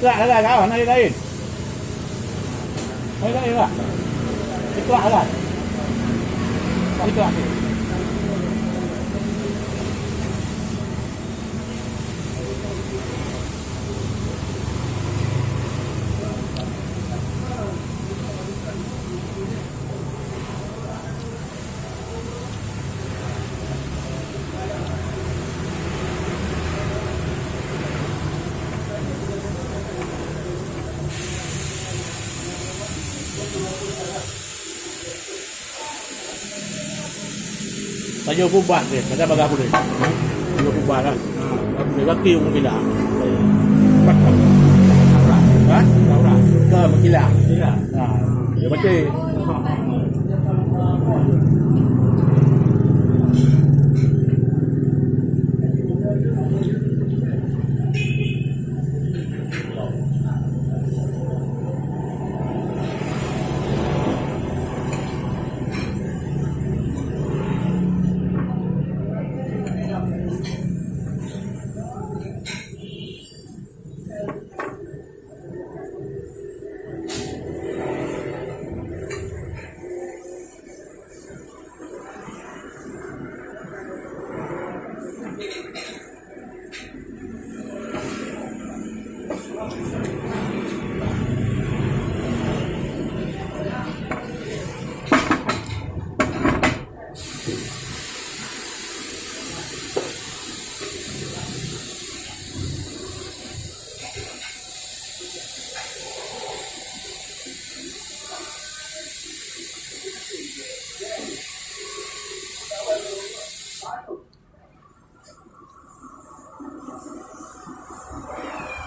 Lah kawan lain. Lain lah. Itu lah. Itu lah. Tayo bubat dia, macam bagai apa dia? Tayo bubat lah. Dia kaki pun gila. Patah. Ha? Taura. Ke gila. Gila. Ha. Dia baca.